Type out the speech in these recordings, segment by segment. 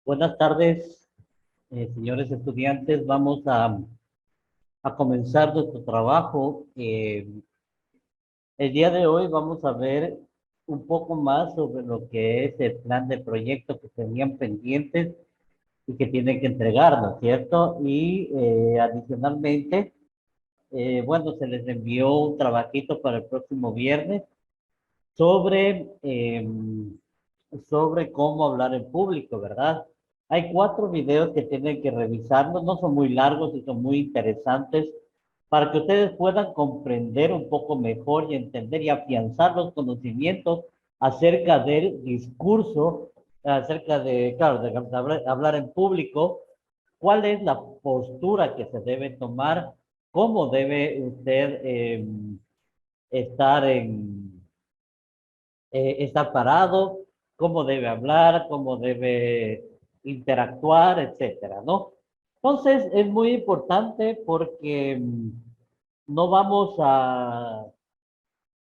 Buenas tardes, señores estudiantes. Vamos a comenzar nuestro trabajo. El día de hoy vamos a ver un poco más sobre lo que es el plan de proyecto que tenían pendientes y que tienen que entregar, ¿no es cierto? Y adicionalmente, bueno, se les envió un trabajito para el próximo viernes sobre, sobre cómo hablar en público, ¿verdad? Hay 4 videos que tienen que revisarlos, no son muy largos y son muy interesantes para que ustedes puedan comprender un poco mejor y entender y afianzar los conocimientos acerca del discurso, acerca de, claro, de hablar en público, cuál es la postura que se debe tomar, cómo debe usted estar estar parado, cómo debe hablar, cómo debe interactuar, etcétera, ¿no? Entonces, es muy importante porque no vamos ya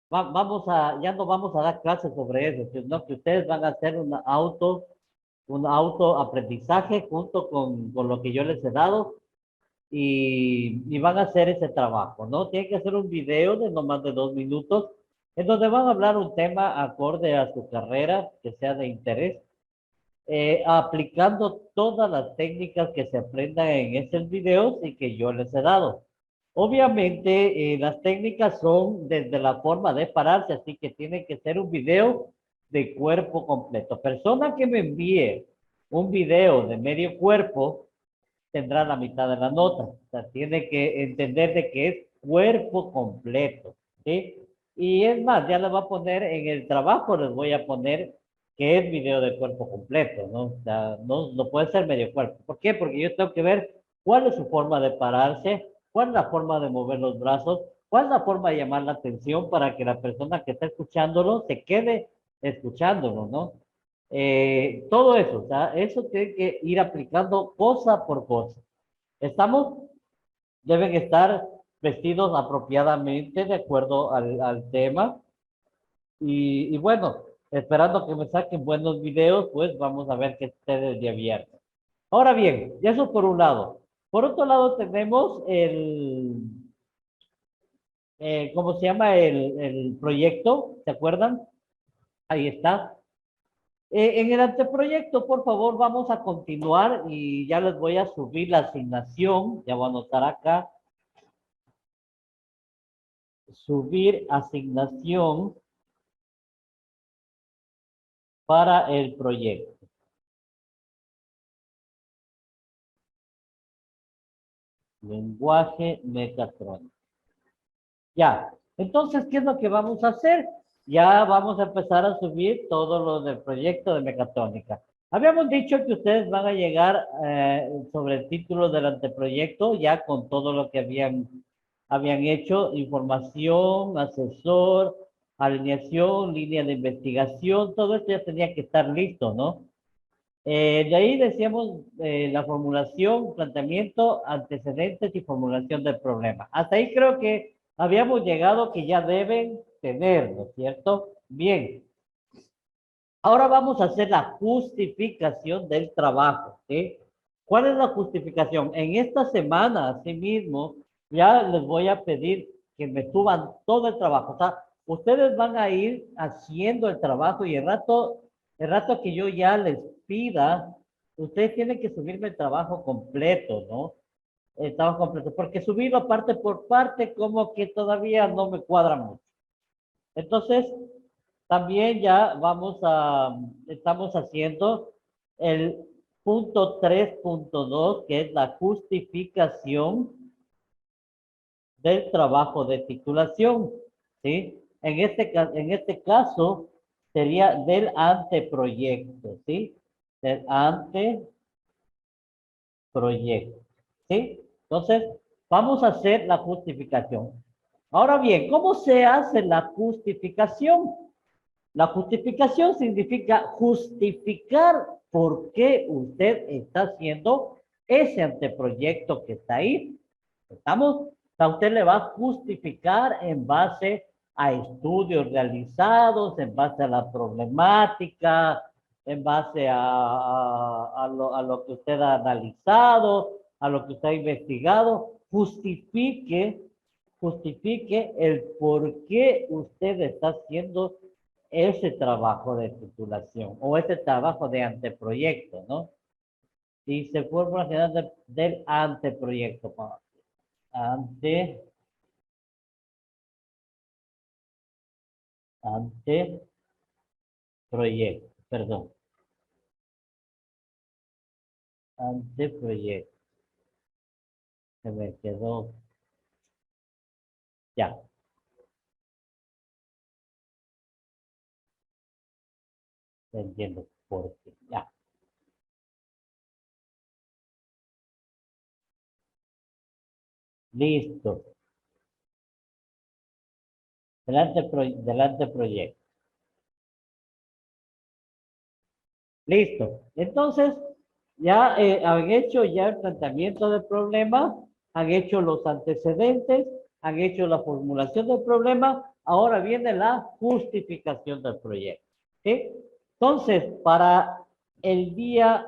no vamos a dar clases sobre eso, sino que ustedes van a hacer un autoaprendizaje junto con lo que yo les he dado y van a hacer ese trabajo, ¿no? Tienen que hacer un video de no más de 2 minutos en donde van a hablar un tema acorde a su carrera, que sea de interés, aplicando todas las técnicas que se aprendan en esos videos y que yo les he dado. Obviamente, las técnicas son desde la forma de pararse, así que tiene que ser un video de cuerpo completo. Persona que me envíe un video de medio cuerpo, tendrá la mitad de la nota. O sea, tiene que entender de que es cuerpo completo, ¿sí? Y es más, ya le va a poner en el trabajo, les voy a poner que es video de cuerpo completo, ¿no? O sea, no puede ser medio cuerpo. ¿Por qué? Porque yo tengo que ver cuál es su forma de pararse, cuál es la forma de mover los brazos, cuál es la forma de llamar la atención para que la persona que está escuchándolo se quede escuchándolo, ¿no? Todo eso, o sea, eso tiene que ir aplicando cosa por cosa. ¿Estamos? Deben estar vestidos apropiadamente de acuerdo al tema. Y bueno, esperando que me saquen buenos videos, pues vamos a ver qué esté el día viernes. Ahora bien, ya eso por un lado. Por otro lado tenemos ¿cómo se llama? El proyecto, ¿se acuerdan? Ahí está. En el anteproyecto, por favor, vamos a continuar y ya les voy a subir la asignación. Ya voy a anotar acá. Subir asignación para el proyecto. Lenguaje mecatrónico. Ya. Entonces, ¿qué es lo que vamos a hacer? Ya vamos a empezar a subir todo lo del proyecto de mecatrónica. Habíamos dicho que ustedes van a llegar sobre el título del anteproyecto ya con todo lo que habían hecho, información, asesor, alineación, línea de investigación, todo esto ya tenía que estar listo, ¿no? De ahí decíamos la formulación, planteamiento, antecedentes y formulación del problema. Hasta ahí creo que habíamos llegado que ya deben tenerlo, ¿cierto? Bien, ahora vamos a hacer la justificación del trabajo, ¿sí? ¿Cuál es la justificación? En esta semana, asimismo, ya les voy a pedir que me suban todo el trabajo. O sea, ustedes van a ir haciendo el trabajo y el rato que yo ya les pida, ustedes tienen que subirme el trabajo completo, ¿no? El trabajo completo, porque subirlo parte por parte como que todavía no me cuadra mucho. Entonces, también ya estamos haciendo el punto 3.2, que es la justificación del trabajo de titulación, ¿sí? En este caso sería del anteproyecto, ¿sí? Del anteproyecto, ¿sí? Entonces, vamos a hacer la justificación. Ahora bien, ¿cómo se hace la justificación? La justificación significa justificar por qué usted está haciendo ese anteproyecto que está ahí. ¿Estamos? A usted le va a justificar en base a estudios realizados, en base a la problemática, en base a lo que usted ha analizado, a lo que usted ha investigado, justifique el por qué usted está haciendo ese trabajo de titulación o ese trabajo de anteproyecto, ¿no? Y se fórmula general del anteproyecto. Ante, anteproyecto, perdón. Anteproyecto. Se me quedó. Ya. Entiendo por qué. Ya. Listo. Delante proyecto. Listo. Entonces, ya han hecho ya el planteamiento del problema, han hecho los antecedentes, han hecho la formulación del problema, ahora viene la justificación del proyecto. ¿Sí? Entonces, para el día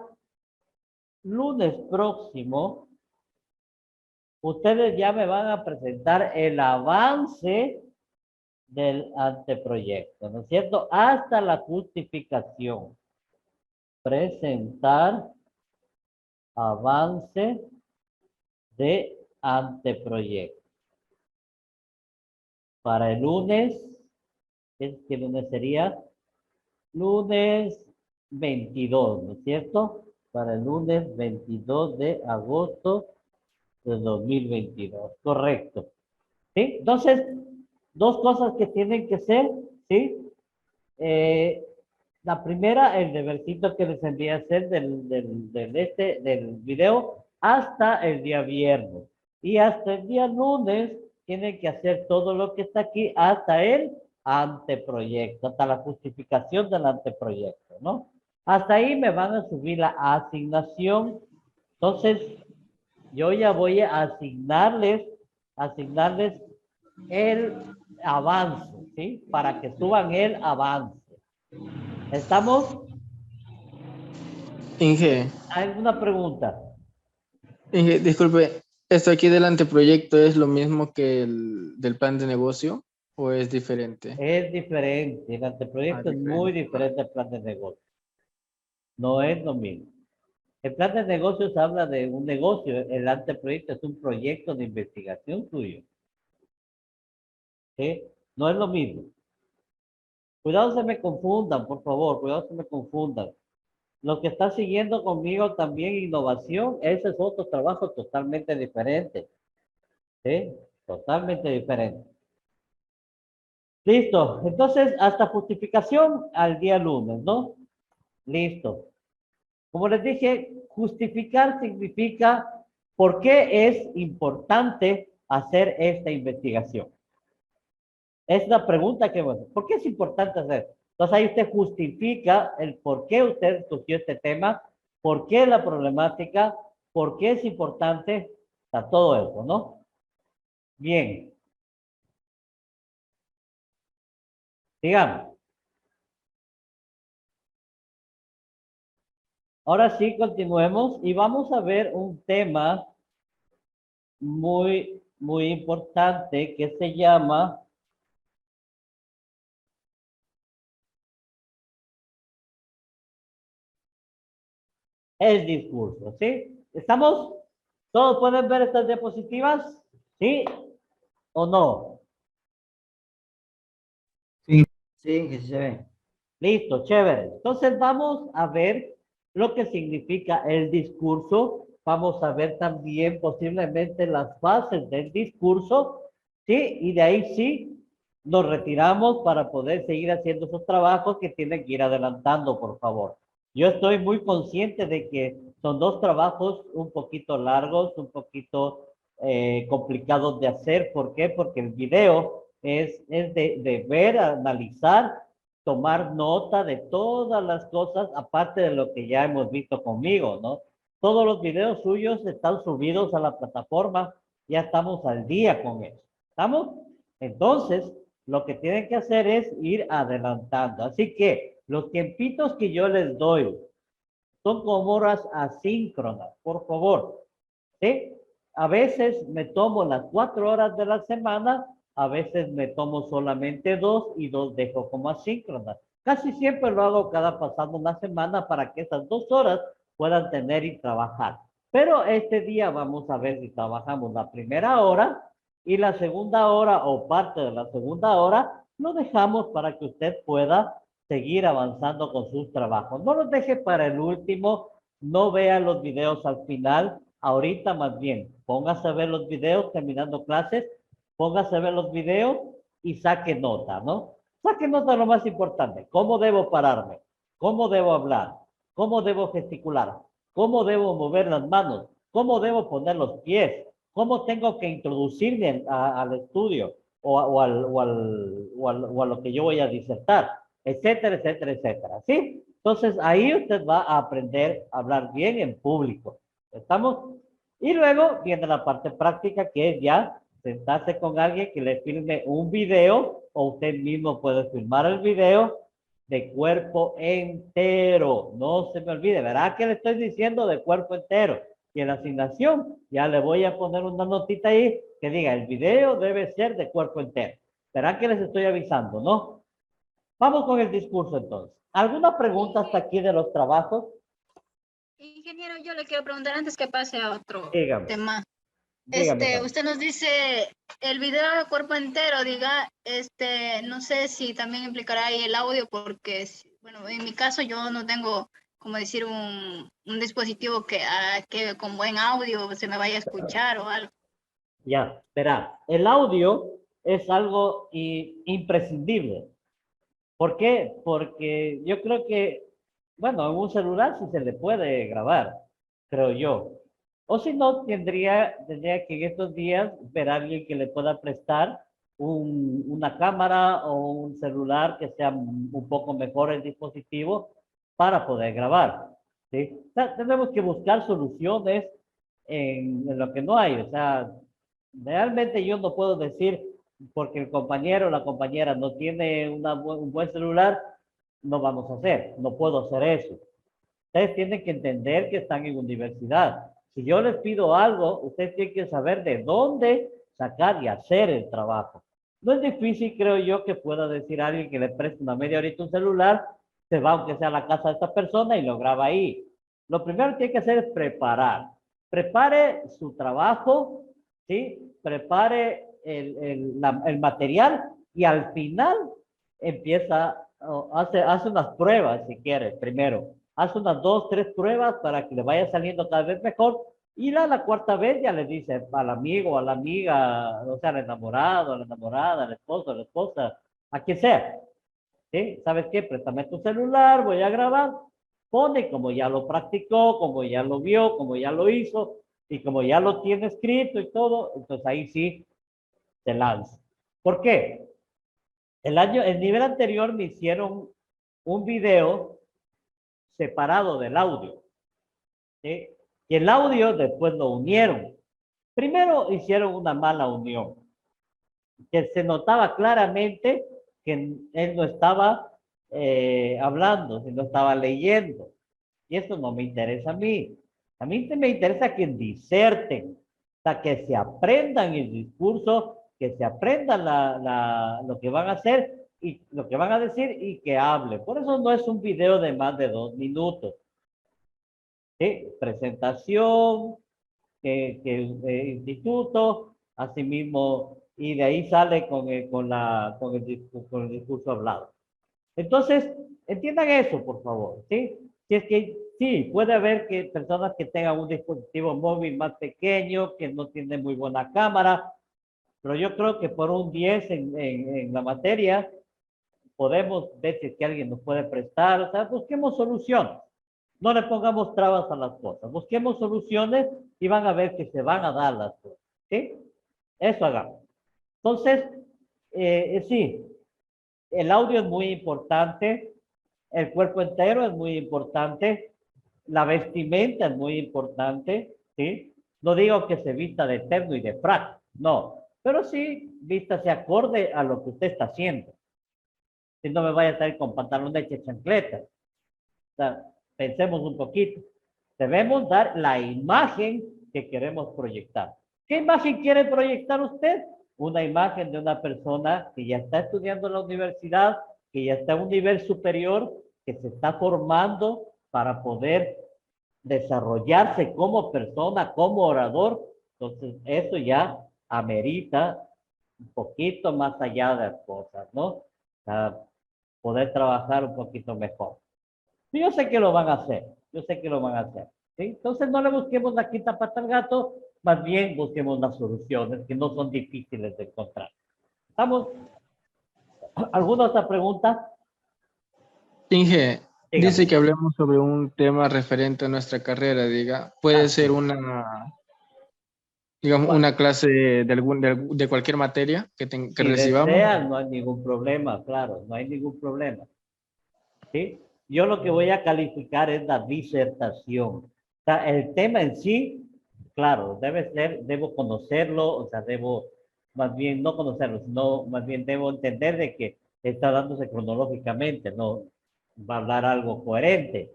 lunes próximo, ustedes ya me van a presentar el avance del anteproyecto, ¿no es cierto? Hasta la justificación. Presentar avance de anteproyecto. Para el lunes, ¿qué lunes sería? Lunes 22, ¿no es cierto? Para el lunes 22 de agosto de 2022, correcto. ¿Sí? Entonces, dos cosas que tienen que ser, ¿sí? La primera, el debercito que les envié a hacer del video hasta el día viernes. Y hasta el día lunes tienen que hacer todo lo que está aquí hasta el anteproyecto, hasta la justificación del anteproyecto, ¿no? Hasta ahí me van a subir la asignación. Entonces, yo ya voy a asignarles el avance, ¿sí? Para que suban el avance. ¿Estamos? Inge, ¿Hay alguna pregunta? Disculpe, ¿esto aquí del anteproyecto es lo mismo que el del plan de negocio o es diferente? Es diferente. El anteproyecto es muy Diferente. diferente al plan de negocio. No es lo mismo. El plan de negocios habla de un negocio. El anteproyecto es un proyecto de investigación suyo. ¿Sí? No es lo mismo. Cuidado se me confundan, por favor. Cuidado se me confundan. Lo que está siguiendo conmigo también innovación, ese es otro trabajo totalmente diferente. ¿Sí? Totalmente diferente. Listo. Entonces, hasta justificación al día lunes, ¿no? Listo. Como les dije, justificar significa por qué es importante hacer esta investigación. Es la pregunta que, bueno, ¿por qué es importante hacer? Entonces ahí usted justifica el por qué usted escogió este tema, por qué la problemática, por qué es importante, está todo eso, ¿no? Bien, digamos. Ahora sí, continuemos y vamos a ver un tema muy importante que se llama el discurso, ¿sí? ¿Estamos? ¿Todos pueden ver estas diapositivas? ¿Sí o no? Sí. Sí, que se ve. Listo, chévere. Entonces vamos a ver lo que significa el discurso. Vamos a ver también posiblemente las fases del discurso, ¿sí? Y de ahí sí nos retiramos para poder seguir haciendo esos trabajos que tienen que ir adelantando, por favor. Yo estoy muy consciente de que son dos trabajos un poquito largos, un poquito complicados de hacer. ¿Por qué? Porque el video es de ver, analizar, tomar nota de todas las cosas, aparte de lo que ya hemos visto conmigo, ¿no? Todos los videos suyos están subidos a la plataforma, ya estamos al día con eso. ¿Estamos? Entonces, lo que tienen que hacer es ir adelantando. Así que Los tiempitos que yo les doy son como horas asíncronas, por favor. ¿Sí? A veces me tomo las 4 horas de la semana, a veces me tomo solamente 2 y 2 dejo como asíncronas. Casi siempre lo hago cada pasando una semana para que esas 2 horas puedan tener y trabajar. Pero este día vamos a ver si trabajamos la primera hora y la segunda hora o parte de la segunda hora lo dejamos para que usted pueda seguir avanzando con sus trabajos. No los deje para el último, no vea los videos al final. Ahorita más bien, póngase a ver los videos terminando clases, póngase a ver los videos y saque nota, ¿no? Saque nota lo más importante. ¿Cómo debo pararme? ¿Cómo debo hablar? ¿Cómo debo gesticular? ¿Cómo debo mover las manos? ¿Cómo debo poner los pies? ¿Cómo tengo que introducirme al estudio o a lo que yo voy a disertar? Etcétera, etcétera, etcétera. ¿Sí? Entonces ahí usted va a aprender a hablar bien en público. ¿Estamos? Y luego viene la parte práctica, que es ya sentarse con alguien que le filme un video o usted mismo puede filmar el video de cuerpo entero. No se me olvide, ¿verdad que le estoy diciendo de cuerpo entero? Y en la asignación ya le voy a poner una notita ahí que diga, el video debe ser de cuerpo entero. ¿Verdad que les estoy avisando, no? Vamos con el discurso entonces. ¿Alguna pregunta hasta aquí de los trabajos? Ingeniero, yo le quiero preguntar antes que pase a otro Dígame. tema. Dígame. Usted nos dice el video de cuerpo entero, diga, no sé si también implicará ahí el audio, porque, bueno, en mi caso yo no tengo, como decir, un dispositivo que con buen audio se me vaya a escuchar o algo. Ya, verá, el audio es algo imprescindible. ¿Por qué? Porque yo creo que, bueno, en un celular sí se le puede grabar, creo yo. O si no, tendría que en estos días ver a alguien que le pueda prestar una cámara o un celular que sea un poco mejor el dispositivo para poder grabar. ¿Sí? O sea, tenemos que buscar soluciones en lo que no hay. O sea, realmente yo no puedo decir porque el compañero o la compañera no tiene un buen celular, no vamos a hacer, no puedo hacer eso. Ustedes tienen que entender que están en universidad. Si yo les pido algo, ustedes tienen que saber de dónde sacar y hacer el trabajo. No es difícil, creo yo, que pueda decir a alguien que le preste una media horita un celular, se va aunque sea a la casa de esta persona y lo graba ahí. Lo primero que tiene que hacer es preparar. Prepare su trabajo, ¿sí? Prepare el material y al final empieza, hace unas pruebas si quiere, primero. Hace unas 2, 3 pruebas para que le vaya saliendo cada vez mejor. Y la cuarta vez ya le dice al amigo, a la amiga, o sea, al enamorado, a la enamorada, al esposo, a la esposa, a quien sea. ¿Sí? ¿Sabes qué? Préstame tu celular, voy a grabar. Pone como ya lo practicó, como ya lo vio, como ya lo hizo y como ya lo tiene escrito y todo, entonces ahí sí se lanza. ¿Por qué? El nivel anterior me hicieron un video separado del audio. ¿Sí? Y el audio después lo unieron. Primero hicieron una mala unión, que se notaba claramente que él no estaba hablando, sino estaba leyendo. Y eso no me interesa a mí. A mí me interesa que diserten, o sea, que se aprendan el discurso, que se aprendan lo que van a hacer y lo que van a decir y que hablen. Por eso no es un video de más de 2 minutos. ¿Sí? Presentación, que instituto, asimismo, y de ahí sale con el discurso hablado. Entonces, entiendan eso, por favor, ¿sí? Si es que sí, puede haber que personas que tengan un dispositivo móvil más pequeño, que no tienen muy buena cámara, pero yo creo que por un 10 en la materia podemos ver si es que alguien nos puede prestar, o sea, busquemos soluciones. No le pongamos trabas a las cosas, busquemos soluciones y van a ver que se van a dar las cosas, ¿sí? Eso hagamos. Entonces, sí, el audio es muy importante, el cuerpo entero es muy importante, la vestimenta es muy importante, ¿sí? No digo que se vista de terno y de frac, no, pero sí vístase acorde a lo que usted está haciendo, Si no me vaya a estar con pantalones de chancleta. O sea, pensemos un poquito. Debemos dar la imagen que queremos proyectar. ¿Qué imagen quiere proyectar usted? Una imagen de una persona que ya está estudiando en la universidad, que ya está en un nivel superior, que se está formando para poder desarrollarse como persona, como orador. Entonces, eso ya amerita un poquito más allá de las cosas, ¿no? Para poder trabajar un poquito mejor. Yo sé que lo van a hacer, yo sé que lo van a hacer, ¿sí? Entonces no le busquemos la quinta pata al gato, más bien busquemos las soluciones que no son difíciles de encontrar. ¿Estamos? ¿Alguna otra pregunta? Inge, dice Dígame. que hablemos sobre un tema referente a nuestra carrera, diga. Puede ser Así. una, digamos, una clase de cualquier materia que Si recibamos. desean, no hay ningún problema, claro, no hay ningún problema, ¿sí? Yo lo que voy a calificar es la disertación. O sea, el tema en sí, claro, debe ser, debo conocerlo, o sea, debo más bien no conocerlo, sino más bien debo entender de que está dándose cronológicamente, no va a hablar algo coherente.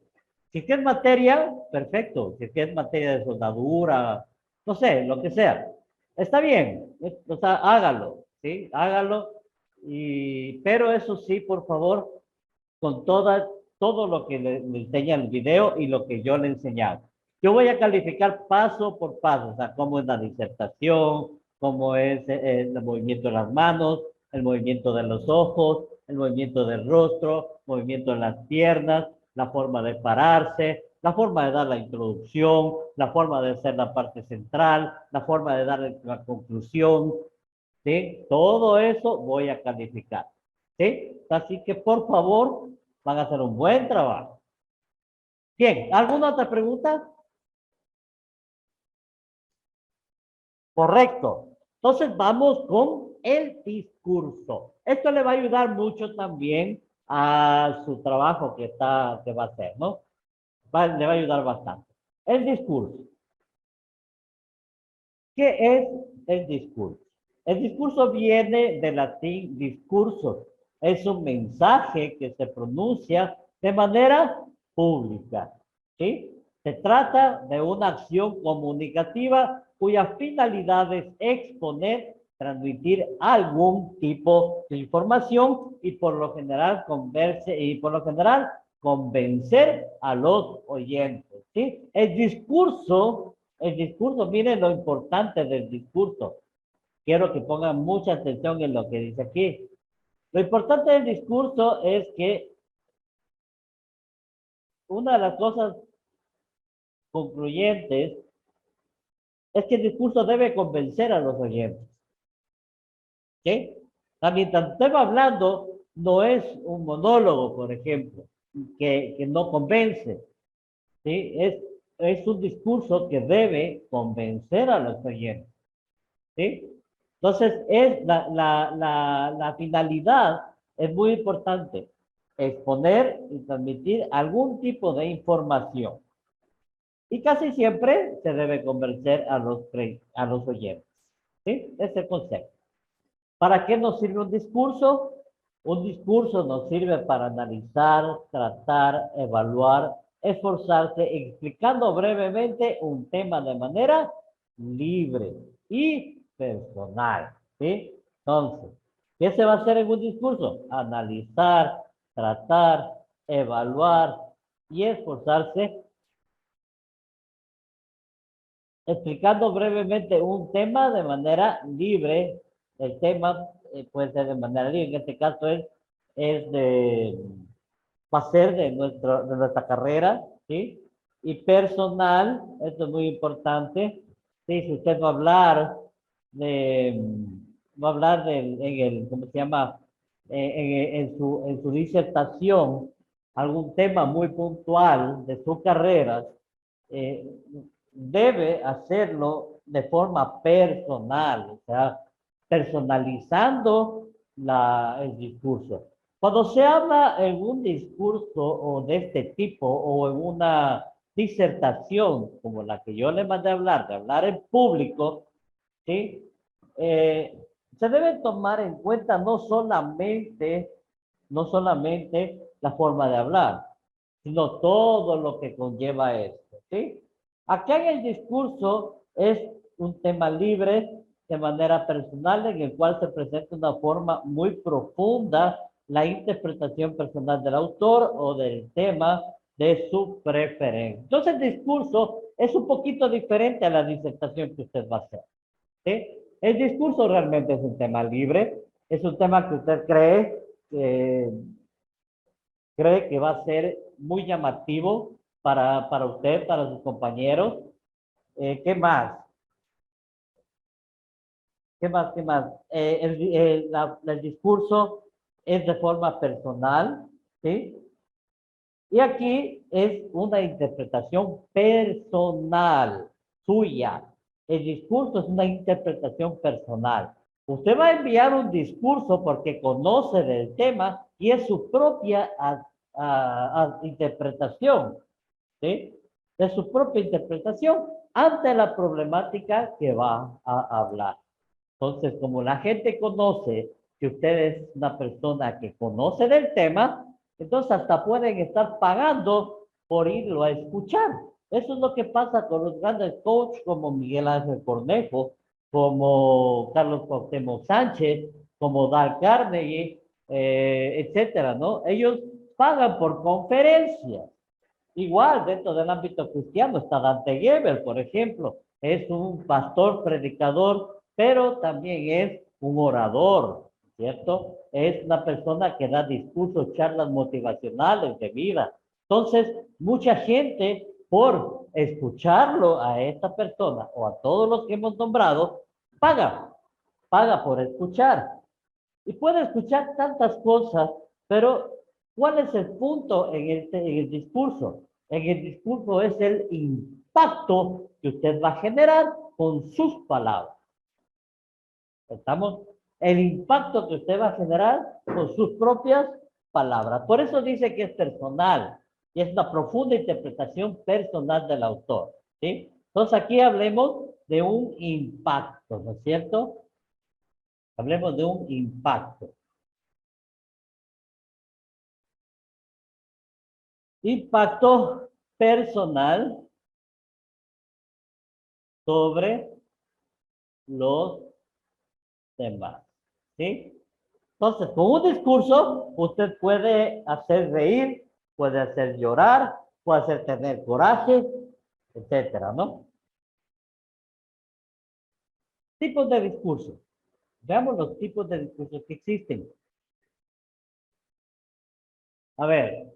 Si es materia, perfecto. Si es materia de soldadura, no sé, lo que sea. Está bien, o sea, hágalo, ¿sí? Hágalo. Pero eso sí, por favor, con todo lo que le enseña el video y lo que yo le he enseñado. Yo voy a calificar paso por paso, o sea, cómo es la disertación, cómo es el movimiento de las manos, el movimiento de los ojos, el movimiento del rostro, movimiento de las piernas, la forma de pararse, la forma de dar la introducción, la forma de hacer la parte central, la forma de dar la conclusión, ¿sí? Todo eso voy a calificar, ¿sí? Así que por favor, van a hacer un buen trabajo. Bien, ¿alguna otra pregunta? Correcto. Entonces vamos con el discurso. Esto le va a ayudar mucho también a su trabajo que va a hacer, ¿no? Le va a ayudar bastante. El discurso. ¿Qué es el discurso? El discurso viene del latín discurso. Es un mensaje que se pronuncia de manera pública, ¿sí? Se trata de una acción comunicativa cuya finalidad es exponer, transmitir algún tipo de información y por lo general convencer a los oyentes, ¿sí? El discurso, miren lo importante del discurso. Quiero que pongan mucha atención en lo que dice aquí. Lo importante del discurso es que una de las cosas concluyentes es que el discurso debe convencer a los oyentes. ¿Sí? Mientras usted va hablando, no es un monólogo, por ejemplo, que no convence. ¿Sí? Es un discurso que debe convencer a los oyentes. ¿Sí? Entonces, la finalidad es muy importante, exponer y transmitir algún tipo de información. Y casi siempre se debe convencer a los oyentes. ¿Sí? Ese es el concepto. ¿Para qué nos sirve un discurso? Un discurso nos sirve para analizar, tratar, evaluar, esforzarse, explicando brevemente un tema de manera libre y personal, ¿sí? Entonces, ¿qué se va a hacer en un discurso? Analizar, tratar, evaluar y esforzarse, explicando brevemente un tema de manera libre. El tema puede ser de manera libre, en este caso va a ser de nuestra carrera, ¿sí? Y personal, esto es muy importante, ¿sí? Si usted va a hablar de, ¿cómo se llama? En su disertación, algún tema muy puntual de su carrera, eh, debe hacerlo de forma personal, o sea, personalizando el discurso. Cuando se habla en un discurso o de este tipo o en una disertación como la que yo le mandé a hablar, de hablar en público, ¿sí? Se debe tomar en cuenta no solamente no solamente la forma de hablar, sino todo lo que conlleva esto, ¿sí? Acá en el discurso es un tema libre de manera personal en el cual se presenta una forma muy profunda la interpretación personal del autor o del tema de su preferencia. Entonces el discurso es un poquito diferente a la disertación que usted va a hacer, ¿sí? El discurso realmente es un tema libre, es un tema que usted cree que va a ser muy llamativo para usted, para sus compañeros. ¿Qué más? ¿Qué más? ¿Qué más? El discurso es de forma personal, ¿sí? Y aquí es una interpretación personal suya. El discurso es una interpretación personal. Usted va a enviar un discurso porque conoce del tema y es su propia interpretación, ¿sí? De su propia interpretación ante la problemática que va a hablar. Entonces, como la gente conoce que usted es una persona que conoce del tema, entonces hasta pueden estar pagando por irlo a escuchar. Eso es lo que pasa con los grandes coaches como Miguel Ángel Cornejo, como Carlos Cuauhtémoc Sánchez, como Dal Carnegie, etcétera, ¿no? Ellos pagan por conferencias. Igual, dentro del ámbito cristiano está Dante Gebel, por ejemplo. Es un pastor predicador, pero también es un orador, ¿cierto? Es una persona que da discursos, charlas motivacionales de vida. Entonces, mucha gente, por escucharlo a esta persona o a todos los que hemos nombrado, paga por escuchar. Y puede escuchar tantas cosas, pero ¿cuál es el punto en el discurso? En el discurso es el impacto que usted va a generar con sus palabras. ¿Estamos? El impacto que usted va a generar con sus propias palabras. Por eso dice que es personal y es una profunda interpretación personal del autor, ¿sí? Entonces aquí hablemos de un impacto, ¿no es cierto? Hablemos de un impacto. Impacto personal sobre los demás, ¿sí? Entonces, con un discurso, usted puede hacer reír, puede hacer llorar, puede hacer tener coraje, etcétera, ¿no? Tipos de discurso. Veamos los tipos de discursos que existen. A ver,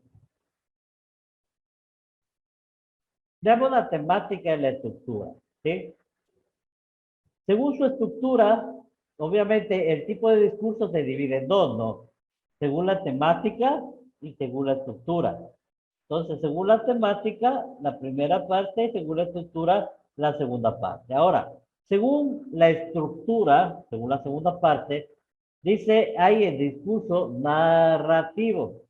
veamos la temática y la estructura, ¿sí? Según su estructura, obviamente el tipo de discurso se divide en dos, ¿no? Según la temática y según la estructura. Entonces, según la temática, la primera parte, según la estructura, la segunda parte. Ahora, según la estructura, según la segunda parte, dice, hay el discurso narrativo.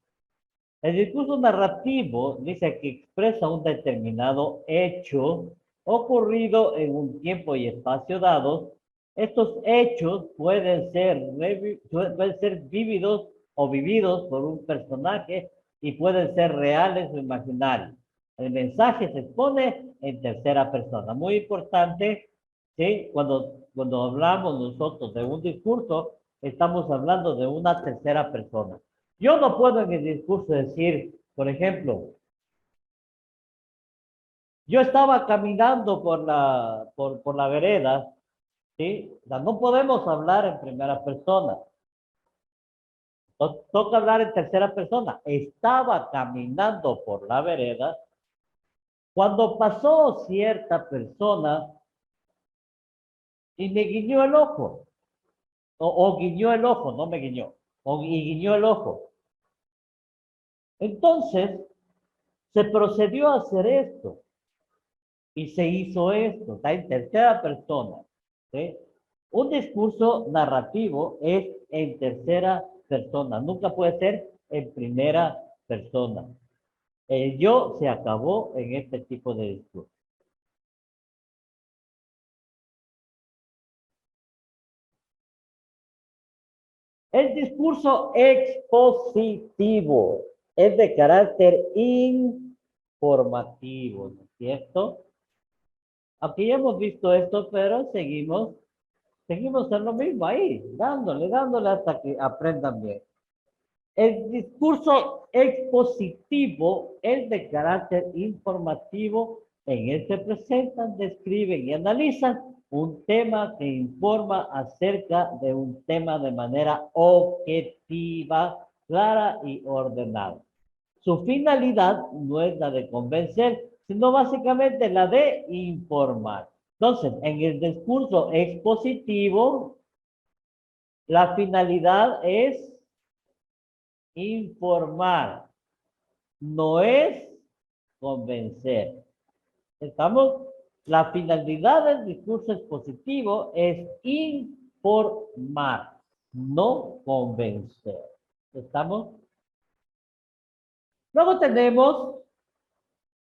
El discurso narrativo dice que expresa un determinado hecho ocurrido en un tiempo y espacio dados. Estos hechos pueden ser vividos o vividos por un personaje y pueden ser reales o imaginarios. El mensaje se expone en tercera persona. Muy importante, ¿sí? Cuando hablamos nosotros de un discurso, estamos hablando de una tercera persona. Yo no puedo en el discurso decir, por ejemplo, yo estaba caminando por la vereda, ¿sí? O sea, no podemos hablar en primera persona. Toca hablar en tercera persona. Estaba caminando por la vereda cuando pasó cierta persona y me guiñó el ojo. O guiñó el ojo, no me guiñó. Y guiñó el ojo. Entonces, se procedió a hacer esto. Y se hizo esto, está en tercera persona, ¿sí? Un discurso narrativo es en tercera persona, nunca puede ser en primera persona. El yo se acabó en este tipo de discurso. El discurso expositivo es de carácter informativo, ¿no es cierto? Aquí ya hemos visto esto, pero seguimos en lo mismo ahí, dándole hasta que aprendan bien. El discurso expositivo es de carácter informativo. En él se presentan, describen y analizan un tema que informa acerca de un tema de manera objetiva, clara y ordenada. Su finalidad no es la de convencer, sino básicamente la de informar. Entonces, en el discurso expositivo, la finalidad es informar, no es convencer. ¿Estamos? La finalidad del discurso expositivo es informar, no convencer. ¿Estamos? Luego tenemos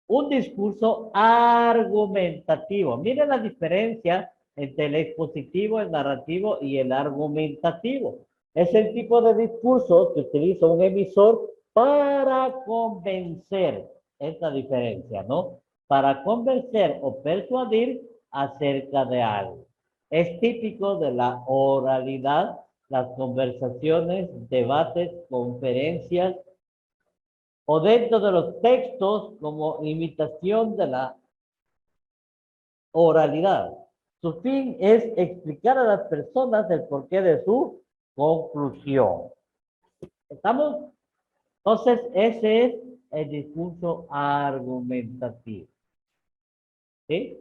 un discurso argumentativo. Miren la diferencia entre el expositivo, el narrativo y el argumentativo. Es el tipo de discurso que utiliza un emisor para convencer. Es la diferencia, ¿no? Para convencer o persuadir acerca de algo. Es típico de la oralidad, las conversaciones, debates, conferencias, o dentro de los textos como imitación de la oralidad. Su fin es explicar a las personas el porqué de su conclusión. ¿Estamos? Entonces, ese es el discurso argumentativo. ¿Sí?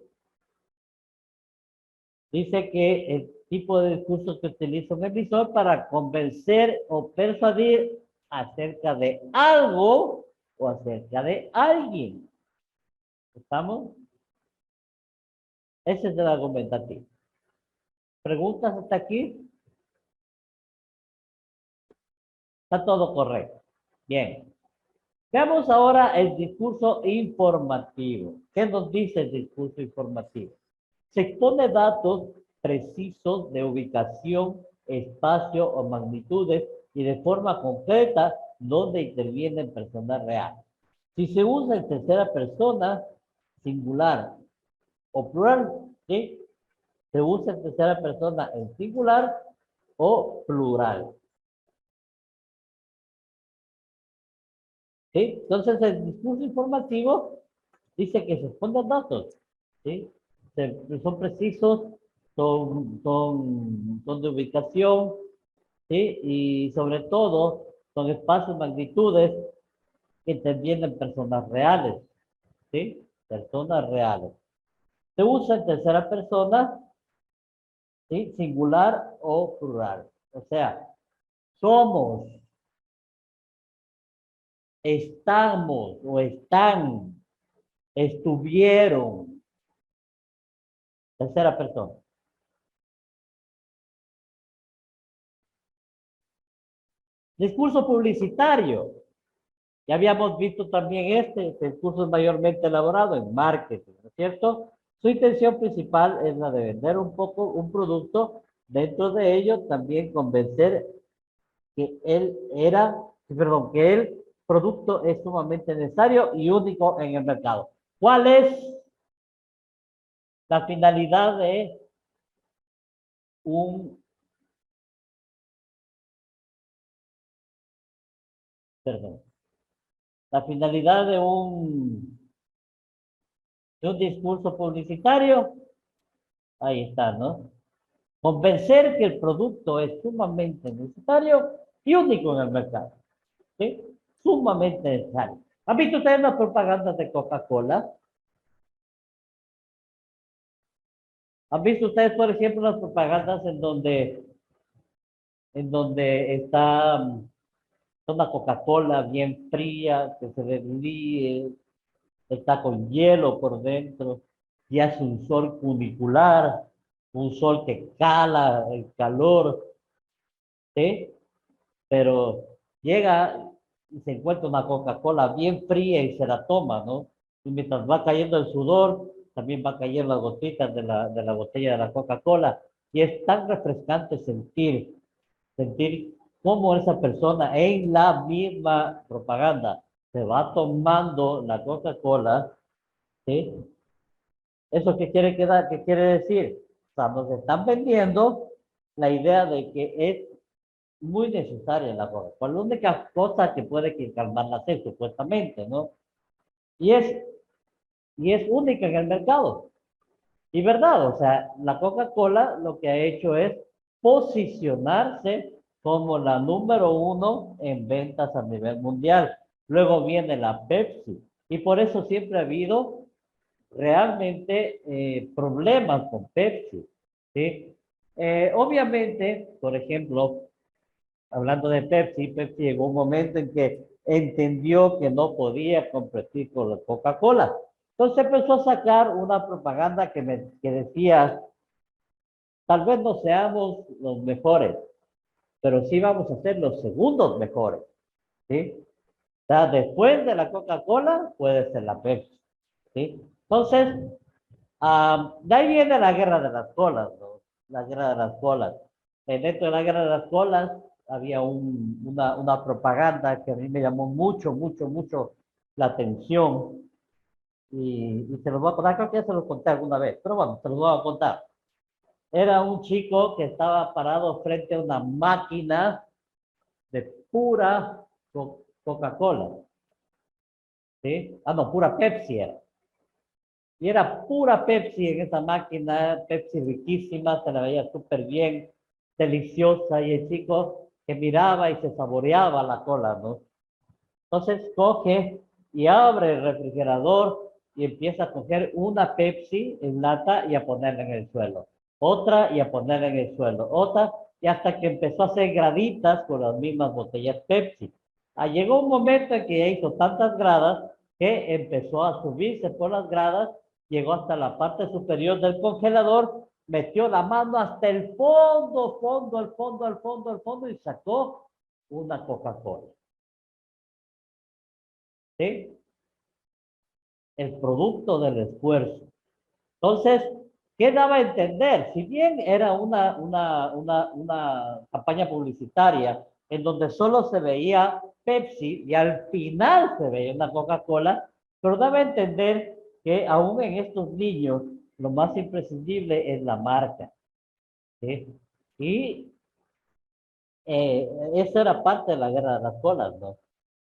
Dice que el tipo de discurso que utiliza un emisor para convencer o persuadir acerca de algo o acerca de alguien. ¿Estamos? Ese es el argumentativo. ¿Preguntas hasta aquí? Está todo correcto. Bien. Veamos ahora el discurso informativo. ¿Qué nos dice el discurso informativo? Se expone datos precisos de ubicación, espacio o magnitudes y de forma concreta donde intervienen personas reales. Si se usa en tercera persona, singular o plural, ¿sí? Se usa en tercera persona en singular o plural. ¿Sí? Entonces, el discurso informativo dice que se esconden datos, ¿sí? Son precisos, son de ubicación, ¿sí? Y sobre todo, son espacios, magnitudes que intervienen personas reales, ¿sí? Personas reales. Se usa en tercera persona, ¿sí? Singular o plural. O sea, somos, estamos o están, estuvieron. Tercera persona. Discurso publicitario. Ya habíamos visto también este discurso es mayormente elaborado en marketing, ¿no es cierto? Su intención principal es la de vender un producto, dentro de ello también convencer que que el producto es sumamente necesario y único en el mercado. ¿Cuál es la finalidad de un, perdón, la finalidad de un discurso publicitario? Ahí está, ¿no? Convencer que el producto es sumamente necesario y único en el mercado. ¿Sí? Sumamente necesario. ¿Han visto ustedes las propagandas de Coca-Cola? ¿Han visto ustedes, por ejemplo, las propagandas en donde está una Coca-Cola bien fría, que se derríe, está con hielo por dentro, y hace un sol funicular, un sol que cala el calor, ¿sí? Pero llega y se encuentra una Coca-Cola bien fría y se la toma, ¿no? Y mientras va cayendo el sudor, también va cayendo las gotitas de la botella de la Coca-Cola. Y es tan refrescante sentir cómo esa persona en la misma propaganda se va tomando la Coca-Cola, ¿sí? ¿Eso qué quiere decir? O sea, nos están vendiendo la idea de que es muy necesaria la Coca-Cola. La única cosa que puede calmar la sed, supuestamente, ¿no? Y es, y es única en el mercado. Y verdad, o sea, la Coca-Cola lo que ha hecho es posicionarse como la número uno en ventas a nivel mundial. Luego viene la Pepsi. Y por eso siempre ha habido realmente problemas con Pepsi, ¿sí? Obviamente, por ejemplo, hablando de Pepsi, Pepsi llegó un momento en que entendió que no podía competir con la Coca-Cola. Entonces empezó a sacar una propaganda que decía, tal vez no seamos los mejores, pero sí vamos a ser los segundos mejores, ¿sí? O sea, después de la Coca-Cola puede ser la Pepsi, ¿sí? Entonces, de ahí viene la guerra de las colas, ¿no? La guerra de las colas. Dentro de la guerra de las colas había una propaganda que a mí me llamó mucho la atención y se los voy a contar, creo que ya se los conté alguna vez, pero bueno, se los voy a contar. Era un chico que estaba parado frente a una máquina de pura Coca-Cola, ¿sí? Ah, no, pura Pepsi era. Y era pura Pepsi en esa máquina, Pepsi riquísima, se la veía súper bien, deliciosa, y el chico que miraba y se saboreaba la cola, ¿no? Entonces coge y abre el refrigerador y empieza a coger una Pepsi en lata y a ponerla en el suelo, otra y a ponerla en el suelo, otra, y hasta que empezó a hacer graditas con las mismas botellas Pepsi. Llegó un momento en que ya hizo tantas gradas que empezó a subirse por las gradas, llegó hasta la parte superior del congelador, metió la mano hasta el fondo y sacó una Coca-Cola. ¿Sí? El producto del esfuerzo. Entonces, ¿qué daba a entender? Si bien era una campaña publicitaria en donde solo se veía Pepsi y al final se veía una Coca-Cola, pero daba a entender que aún en estos niños lo más imprescindible es la marca, ¿sí? Y eso era parte de la guerra de las colas, ¿no?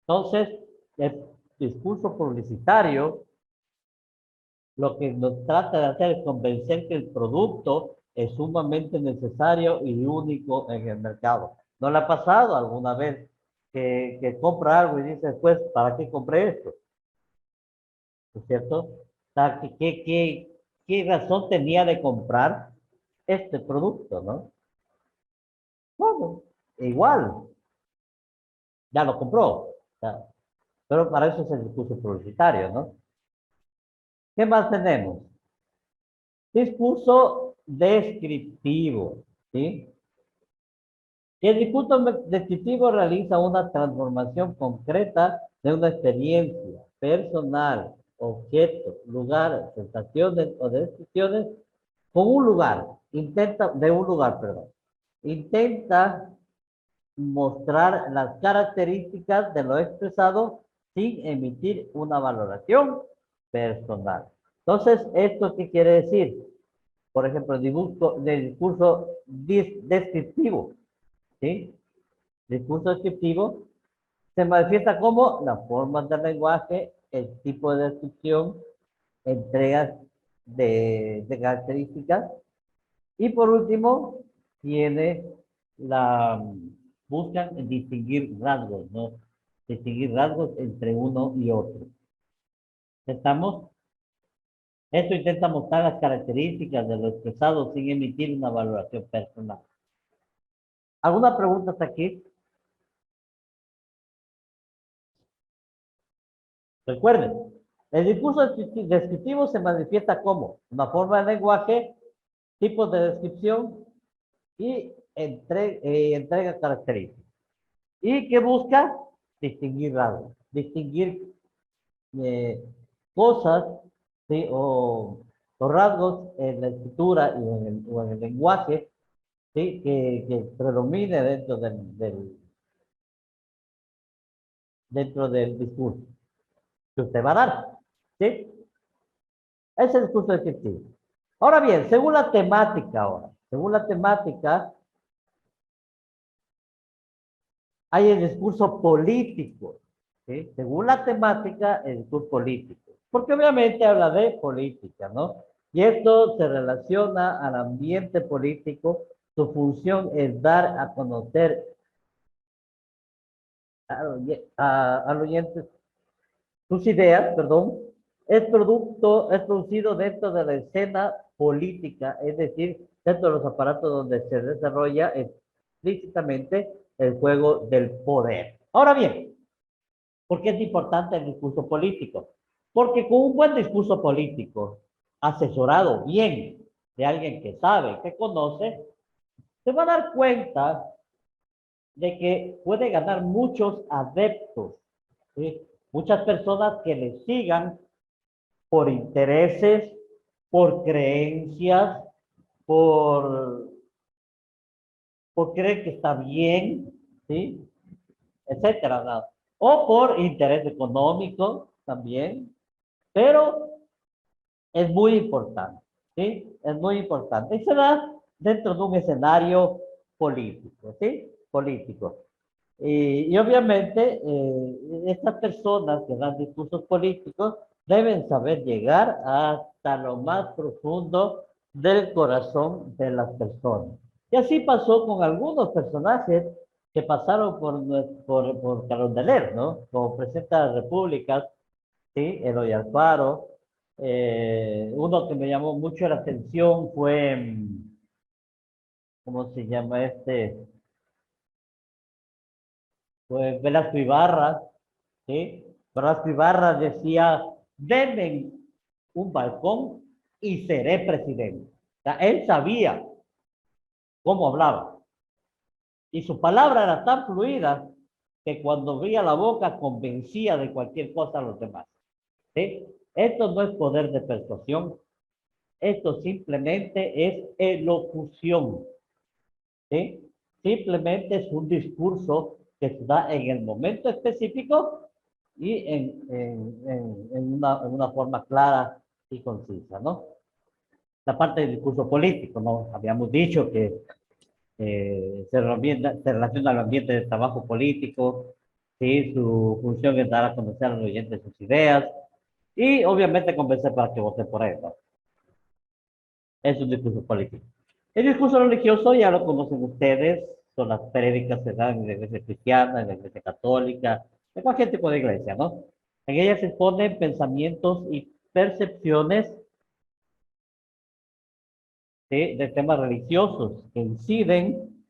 Entonces, el discurso publicitario lo que nos trata de hacer es convencer que el producto es sumamente necesario y único en el mercado. ¿No le ha pasado alguna vez que compra algo y dice después, ¿para qué compré esto? ¿No es cierto? O sea, ¿qué razón tenía de comprar este producto, no? Bueno, igual, ya lo compró. O sea, pero para eso es el discurso publicitario, ¿no? ¿Qué más tenemos? Discurso descriptivo, ¿sí? El discurso descriptivo realiza una transformación concreta de una experiencia personal, objeto, lugar, sensaciones o descripciones con un lugar, de un lugar, perdón. Intenta mostrar las características de lo expresado sin emitir una valoración personal. Entonces, ¿esto qué quiere decir? Por ejemplo, el discurso descriptivo, ¿sí? Discurso descriptivo se manifiesta como la forma del lenguaje, el tipo de descripción, entregas de características y por último tiene buscan distinguir rasgos, ¿no? Distinguir rasgos entre uno y otro. ¿Estamos? Esto intenta mostrar las características de lo expresado sin emitir una valoración personal. ¿Alguna pregunta hasta aquí? Recuerden, el discurso descriptivo se manifiesta como una forma de lenguaje, tipos de descripción y entrega características. ¿Y que busca? Distinguir rasgos, distinguir cosas, ¿sí? O rasgos en la escritura o en el lenguaje, ¿sí? Que predomine dentro dentro del discurso que usted va a dar, ¿sí? Ese es el discurso descriptivo. Ahora bien, según la temática ahora, según la temática, hay el discurso político, ¿sí? Según la temática, el discurso político. Porque obviamente habla de política, ¿no? Y esto se relaciona al ambiente político. Su función es dar a conocer al oyente sus ideas, perdón, es producido dentro de la escena política, es decir, dentro de los aparatos donde se desarrolla explícitamente el juego del poder. Ahora bien, ¿por qué es importante el discurso político? Porque con un buen discurso político, asesorado bien de alguien que sabe, que conoce, se va a dar cuenta de que puede ganar muchos adeptos, ¿sí? Muchas personas que le sigan por intereses, por creencias, por, por creer que está bien, ¿sí? Etcétera, ¿no? O por interés económico también, pero es muy importante, ¿sí? Es muy importante. Y se da dentro de un escenario político, ¿sí? Político. Y obviamente estas personas que dan discursos políticos deben saber llegar hasta lo más profundo del corazón de las personas. Y así pasó con algunos personajes que pasaron por Carondelet, ¿no? Como presidente de la República, ¿sí? Eloy Alfaro. Uno que me llamó mucho la atención fue, ¿cómo se llama este? Pues Velasco Ibarra, ¿sí? Velasco Ibarra decía, denme un balcón y seré presidente. O sea, él sabía cómo hablaba. Y su palabra era tan fluida que cuando abría la boca convencía de cualquier cosa a los demás, ¿sí? Esto no es poder de persuasión, esto simplemente es elocución, ¿sí? Simplemente es un discurso que se da en el momento específico y en una forma clara y concisa, ¿no? La parte del discurso político, ¿no? Habíamos dicho que se relaciona al ambiente de trabajo político, ¿sí? Su función es dar a conocer a los oyentes sus ideas y obviamente convencer para que voten por él, ¿no? Es un discurso político. El discurso religioso ya lo conocen ustedes, son las prédicas que dan en la iglesia cristiana, en la iglesia católica, en cualquier tipo de iglesia, ¿no? En ellas se exponen pensamientos y percepciones, ¿sí? De temas religiosos que inciden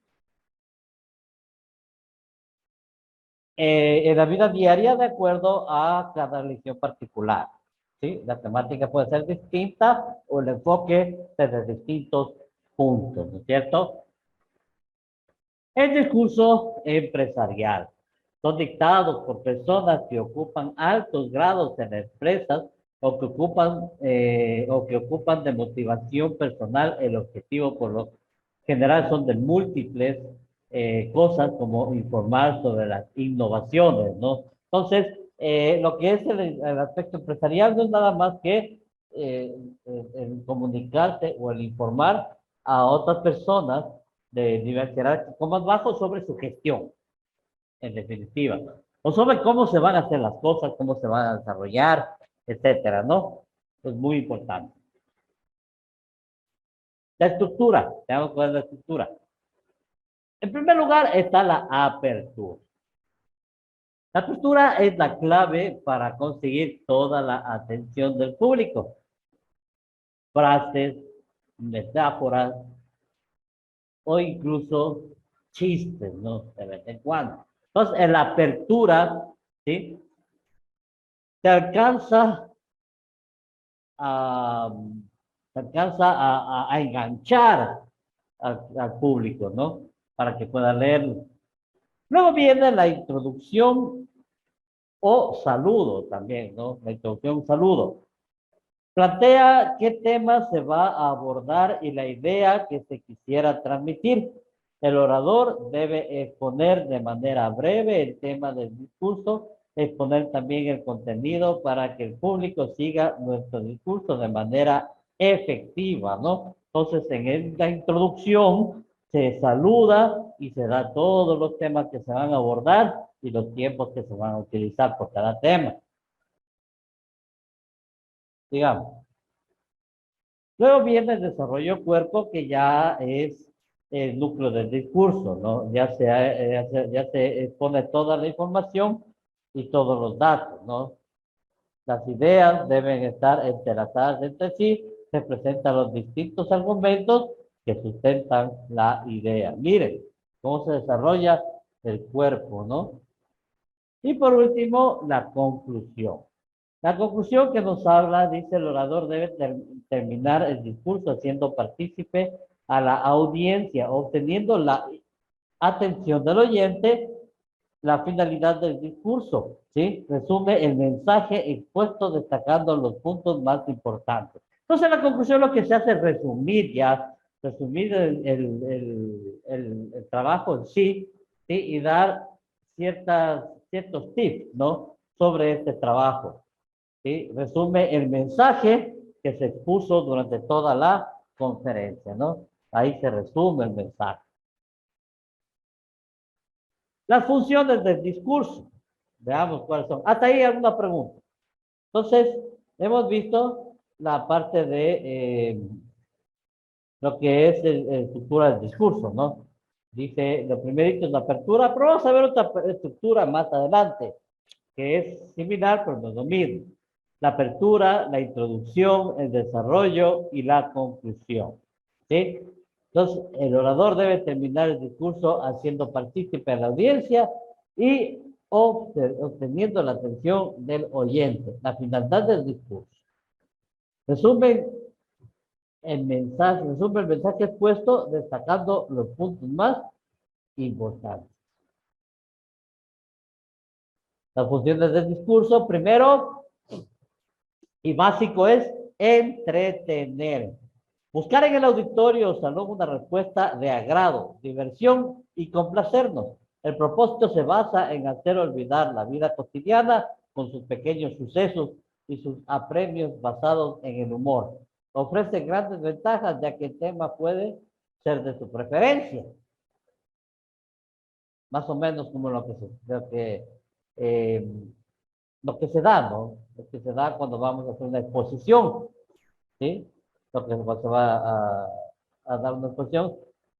en la vida diaria de acuerdo a cada religión particular, ¿sí? La temática puede ser distinta o el enfoque desde distintos puntos, ¿no es cierto? El discurso empresarial son dictados por personas que ocupan altos grados en empresas o que ocupan de motivación personal. El objetivo por lo general son de múltiples cosas como informar sobre las innovaciones, ¿no? Entonces, lo que es el aspecto empresarial no es nada más que el comunicarse o el informar a otras personas de nivel jerárquico más bajo sobre su gestión, en definitiva, o sobre cómo se van a hacer las cosas, cómo se van a desarrollar, etcétera, ¿no? Es muy importante. La estructura, tenemos que ver la estructura. En primer lugar está la apertura. La apertura es la clave para conseguir toda la atención del público. Frases, metáforas o incluso chistes, ¿no? De vez en cuando. Entonces, en la apertura, ¿sí? Se alcanza a, a enganchar al público, ¿no? Para que pueda leerlo. Luego viene la introducción o saludo también, ¿no? La introducción, saludo. Plantea qué tema se va a abordar y la idea que se quisiera transmitir. El orador debe exponer de manera breve el tema del discurso exponer también el contenido para que el público siga nuestro discurso de manera efectiva, ¿no? Entonces, en la introducción se saluda y se da todos los temas que se van a abordar y los tiempos que se van a utilizar por cada tema. Digamos. Luego viene el desarrollo cuerpo, que ya es el núcleo del discurso, ¿no? Ya se expone toda la información y todos los datos, ¿no? Las ideas deben estar entrelazadas entre sí, se presentan los distintos argumentos que sustentan la idea. Miren cómo se desarrolla el cuerpo, ¿no? Y por último, la conclusión. La conclusión que nos habla, dice el orador, debe terminar el discurso haciendo partícipe a la audiencia, obteniendo la atención del oyente, la finalidad del discurso, ¿sí? Resume el mensaje expuesto destacando los puntos más importantes. Entonces, la conclusión lo que se hace es resumir el trabajo en sí, ¿sí? Y dar ciertos tips, ¿no? Sobre este trabajo. ¿Sí? Resume el mensaje que se expuso durante toda la conferencia, ¿no? Ahí se resume el mensaje. Las funciones del discurso. Veamos cuáles son. Hasta ahí alguna pregunta. Entonces, hemos visto la parte de lo que es la estructura del discurso, ¿no? Dice, lo primerito es la apertura, pero vamos a ver otra estructura más adelante, que es similar, pero no es lo mismo. La apertura, la introducción, el desarrollo y la conclusión. ¿Sí? Entonces, el orador debe terminar el discurso haciendo partícipe a la audiencia y obteniendo la atención del oyente. La finalidad del discurso. Resume el mensaje expuesto destacando los puntos más importantes. Las funciones del discurso, primero y básico, es entretener. Buscar en el auditorio o salón una respuesta de agrado, diversión y complacernos. El propósito se basa en hacer olvidar la vida cotidiana con sus pequeños sucesos y sus apremios basados en el humor. Ofrece grandes ventajas ya que el tema puede ser de su preferencia. Más o menos como lo que se da, ¿no? Lo que se da cuando vamos a hacer una exposición, ¿sí? Lo que se va a dar una exposición.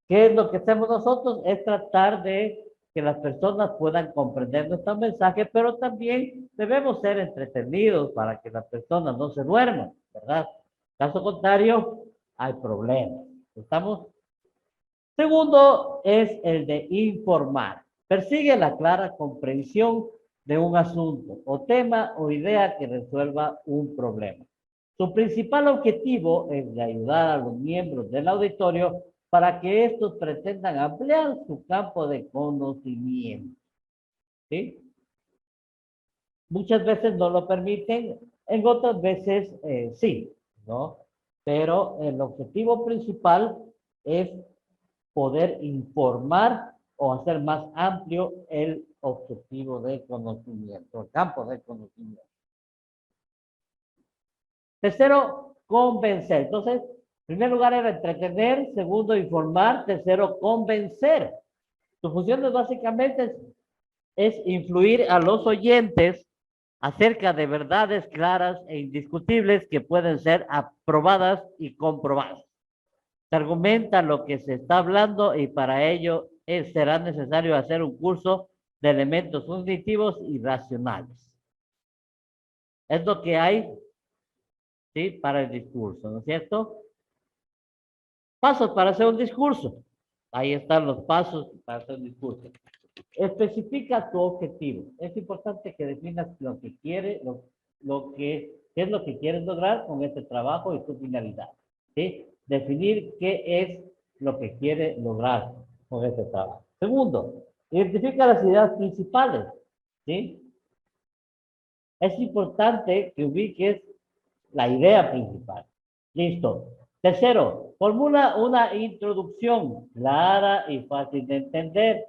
¿Qué es lo que hacemos nosotros? Es tratar de que las personas puedan comprender nuestro mensaje, pero también debemos ser entretenidos para que las personas no se duerman, ¿verdad? Caso contrario, hay problemas. ¿Estamos? Segundo es el de informar. Persigue la clara comprensión de un asunto o tema o idea que resuelva un problema. Su principal objetivo es de ayudar a los miembros del auditorio para que estos pretendan ampliar su campo de conocimiento. ¿Sí? Muchas veces no lo permiten, en otras veces sí, ¿no? Pero el objetivo principal es poder informar o hacer más amplio el objetivo de conocimiento, el campo de conocimiento. Tercero, convencer. Entonces, en primer lugar era entretener, segundo, informar, tercero, convencer. Su función básicamente es influir a los oyentes acerca de verdades claras e indiscutibles que pueden ser aprobadas y comprobadas. Se argumenta lo que se está hablando y para ello será necesario hacer un curso de elementos cognitivos y racionales. Es lo que hay, ¿sí? Para el discurso, ¿no es cierto? Pasos para hacer un discurso. Ahí están los pasos para hacer un discurso. Especifica tu objetivo. Es importante que definas lo que quieres, qué es lo que quieres lograr con este trabajo y tu finalidad. ¿Sí? Definir qué es lo que quiere lograr con este trabajo. Segundo, identifica las ideas principales. ¿Sí? Es importante que ubiques la idea principal. Listo. Tercero, formula una introducción clara y fácil de entender.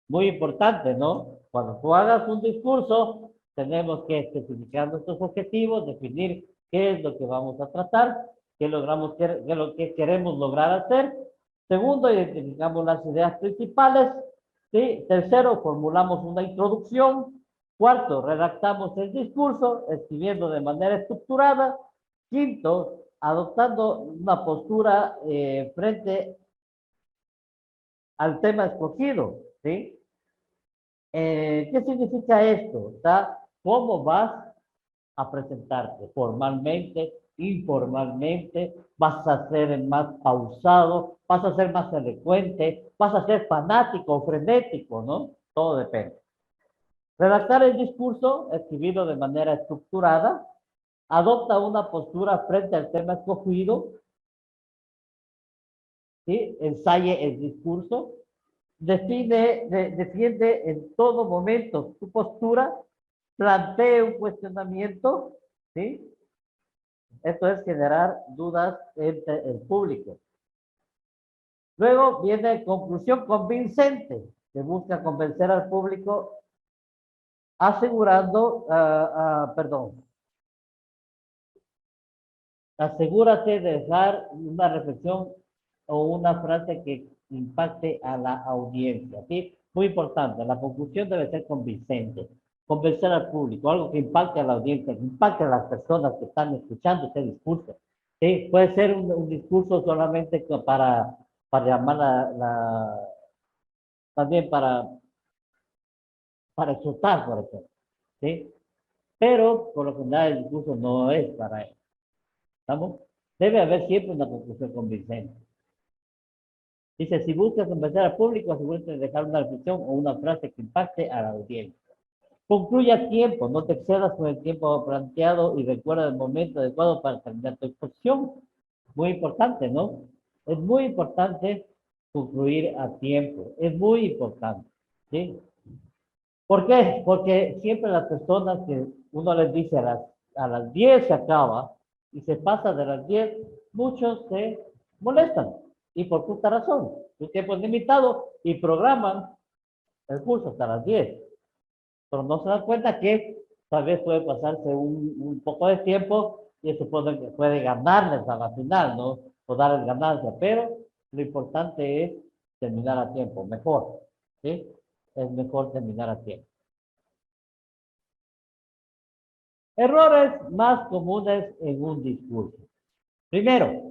Muy importante, ¿no? Cuando tú hagas un discurso, tenemos que especificar nuestros objetivos, definir qué es lo que vamos a tratar, qué es lo que queremos lograr hacer. Segundo, identificamos las ideas principales. ¿Sí? Tercero, formulamos una introducción. Cuarto, redactamos el discurso, escribiendo de manera estructurada. Quinto, adoptando una postura frente al tema escogido. ¿Sí? ¿Qué significa esto? ¿Cómo vas a presentarte? ¿Formalmente? ¿Informalmente? ¿Vas a ser más pausado? ¿Vas a ser más elocuente? ¿Vas a ser fanático o frenético? ¿No? Todo depende. Redactar el discurso, escribirlo de manera estructurada, adopta una postura frente al tema escogido, ¿sí? Ensaye el discurso, defiende en todo momento su postura, plantee un cuestionamiento, ¿sí? Esto es generar dudas entre el público. Luego viene conclusión convincente, que busca convencer al público asegurando, asegúrate de dejar una reflexión o una frase que impacte a la audiencia, ¿sí? Muy importante, la conclusión debe ser convincente, convencer al público, algo que impacte a la audiencia, que impacte a las personas que están escuchando este discurso, ¿sí? Puede ser un discurso solamente para llamar también para exhortar, por ejemplo, ¿sí? Pero, por lo general, el discurso no es para eso, ¿estamos? Debe haber siempre una conclusión convincente. Dice, si buscas convencer al público, asegúrate de dejar una reflexión o una frase que impacte a la audiencia. Concluye a tiempo, no te excedas con el tiempo planteado y recuerda el momento adecuado para terminar tu exposición. Muy importante, ¿no? Es muy importante concluir a tiempo, es muy importante, ¿sí? ¿Por qué? Porque siempre las personas que uno les dice a las 10 se acaba y se pasa de las 10, muchos se molestan. Y por justa razón, su tiempo es limitado y programan el curso hasta las 10. Pero no se dan cuenta que tal vez puede pasarse un poco de tiempo y eso puede ganarles a la final, ¿no? O darles ganancia, pero lo importante es terminar a tiempo, mejor, ¿sí? Es mejor terminar a tiempo. Errores más comunes en un discurso. Primero,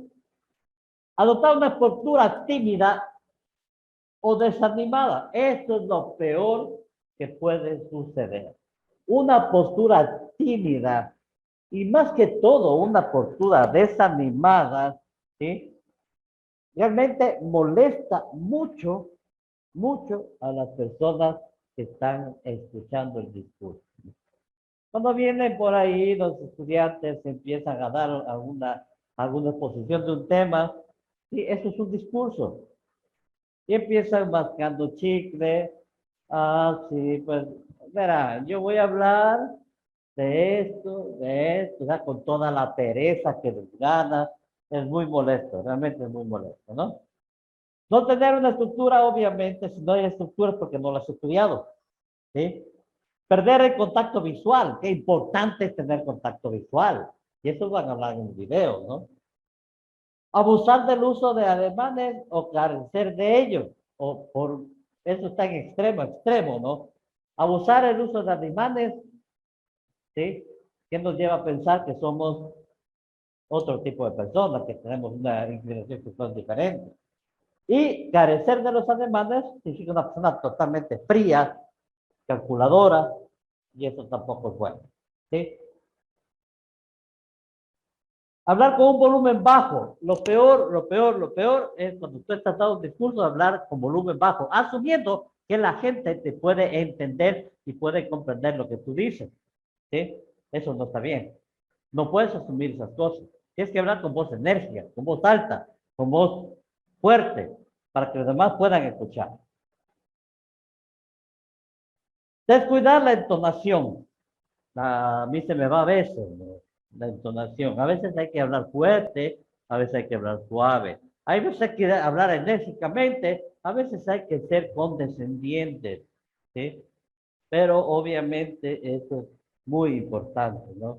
adoptar una postura tímida o desanimada. Esto es lo peor que puede suceder. Una postura tímida y más que todo una postura desanimada, ¿sí? Realmente molesta mucho, mucho a las personas que están escuchando el discurso. Cuando vienen por ahí los estudiantes empiezan a dar alguna exposición de un tema, y eso es un discurso. Y empiezan mascando chicle. Ah, sí, pues, verá, yo voy a hablar de esto, o sea, con toda la pereza que les gana. Es muy molesto, realmente es muy molesto, ¿no? No tener una estructura, obviamente, si no hay estructura es porque no la has estudiado, ¿sí? Perder el contacto visual, qué importante es tener contacto visual. Y eso van a hablar en el video, ¿no? Abusar del uso de ademanes o carecer de ellos. Eso está en extremo, extremo, ¿no? Abusar el uso de ademanes, ¿sí? Que nos lleva a pensar que somos otro tipo de personas, que tenemos una inclinación sexual diferente. Y carecer de los ademanes significa una persona totalmente fría, calculadora, y eso tampoco es bueno, ¿sí? Hablar con un volumen bajo. Lo peor es cuando tú estás dando un discurso de hablar con volumen bajo, asumiendo que la gente te puede entender y puede comprender lo que tú dices, ¿sí? Eso no está bien. No puedes asumir esas cosas. Tienes que hablar con voz enérgica, con voz alta, con voz fuerte, para que los demás puedan escuchar. Descuidar la entonación. A mí se me va a veces, ¿no? La entonación. A veces hay que hablar fuerte, a veces hay que hablar suave. Hay veces hay que hablar enérgicamente, a veces hay que ser condescendientes, ¿sí? Pero obviamente eso muy importante, ¿no?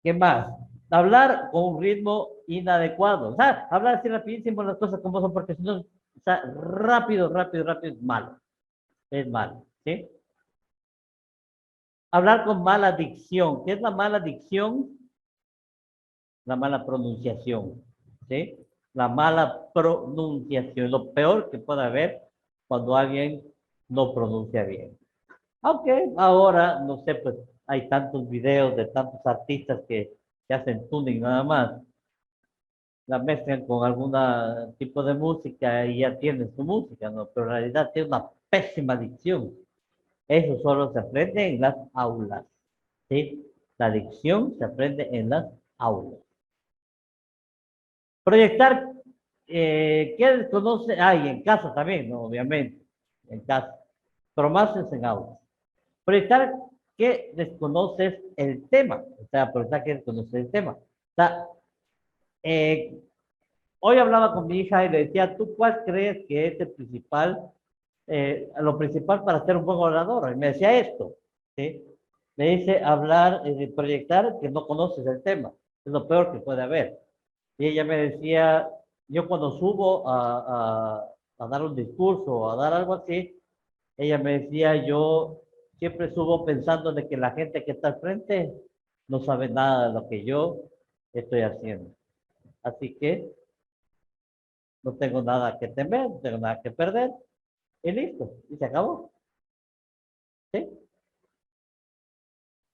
¿Qué más? Hablar con un ritmo inadecuado. O sea, hablar así rapidísimo las cosas como son, porque si no, o sea, rápido, rápido, rápido es malo. Es malo, ¿sí? Hablar con mala dicción. ¿Qué es la mala dicción? La mala pronunciación, ¿sí? La mala pronunciación, lo peor que puede haber cuando alguien no pronuncia bien. Aunque ahora, no sé, pues hay tantos videos de tantos artistas que hacen tuning nada más, la mezclan con algún tipo de música y ya tienen su música, ¿no? Pero en realidad tiene una pésima dicción. Eso solo se aprende en las aulas, ¿sí? La dicción se aprende en las aulas. Proyectar, ¿qué desconoce? Ah, y en casa también, ¿no? Obviamente, en casa, pero más es en aulas. Proyectar que desconoces el tema, o sea, proyectar que desconoces el tema. O sea, eh, hoy hablaba con mi hija y le decía, ¿tú cuál crees que es el principal, lo principal para ser un buen orador? Y me decía esto, ¿sí? Me dice hablar, proyectar que no conoces el tema, es lo peor que puede haber. Y ella me decía, yo cuando subo a dar un discurso o a dar algo así, ella me decía, yo siempre subo pensando de que la gente que está al frente no sabe nada de lo que yo estoy haciendo. Así que no tengo nada que temer, no tengo nada que perder, y listo, y se acabó. ¿Sí?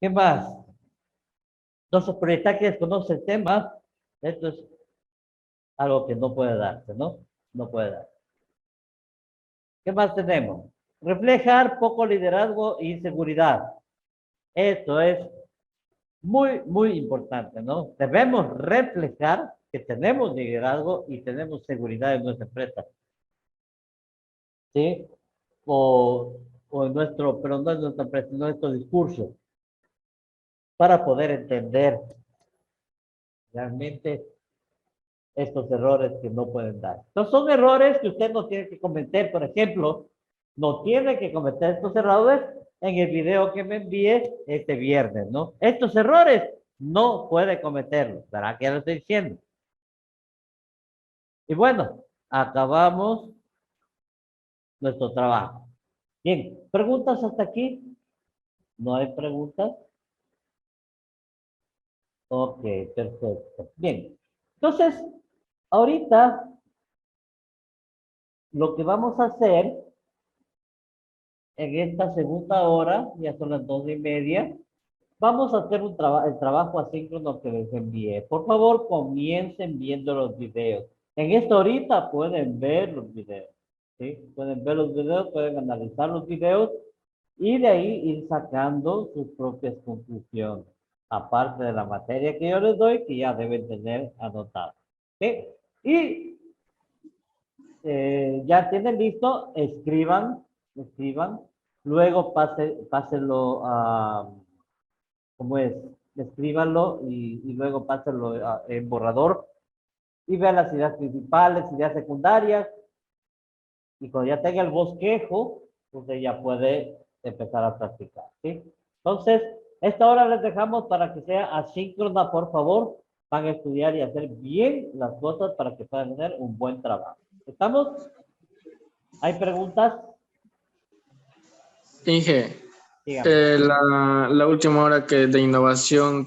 ¿Qué más? Entonces, proyectar que desconoce el tema, esto es algo que no puede darse, ¿no? No puede darse. ¿Qué más tenemos? Reflejar poco liderazgo e inseguridad. Esto es muy, muy importante, ¿no? Debemos reflejar que tenemos liderazgo y tenemos seguridad en nuestra empresa, ¿sí? O en nuestro, pero no en nuestra empresa, en nuestro discurso, para poder entender realmente estos errores que no pueden dar. Entonces son errores que usted no tiene que cometer. Por ejemplo, no tiene que cometer estos errores en el video que me envíe este viernes, ¿no? Estos errores no puede cometerlos, ¿verdad? Que ya lo estoy diciendo. Y bueno, acabamos nuestro trabajo. Bien, ¿preguntas hasta aquí? ¿No hay preguntas? Ok, perfecto. Bien, entonces, ahorita lo que vamos a hacer en esta segunda hora, ya son las 2:30, vamos a hacer el trabajo asíncrono que les envié. Por favor, comiencen viendo los videos. En esta horita pueden ver los videos, ¿sí? Pueden ver los videos, pueden analizar los videos y de ahí ir sacando sus propias conclusiones, aparte de la materia que yo les doy, que ya deben tener anotada. ¿Sí? Y ya tienen listo, escriban, luego pásenlo a, ¿cómo es? Escríbanlo y luego pásenlo en borrador y vean las ideas principales, ideas secundarias, y cuando ya tenga el bosquejo, usted ya puede empezar a practicar, ¿sí? Entonces, esta hora les dejamos para que sea asíncrona, por favor. Van a estudiar y hacer bien las cosas para que puedan hacer un buen trabajo. ¿Estamos? ¿Hay preguntas? Inge, Dígame. la última hora que de innovación,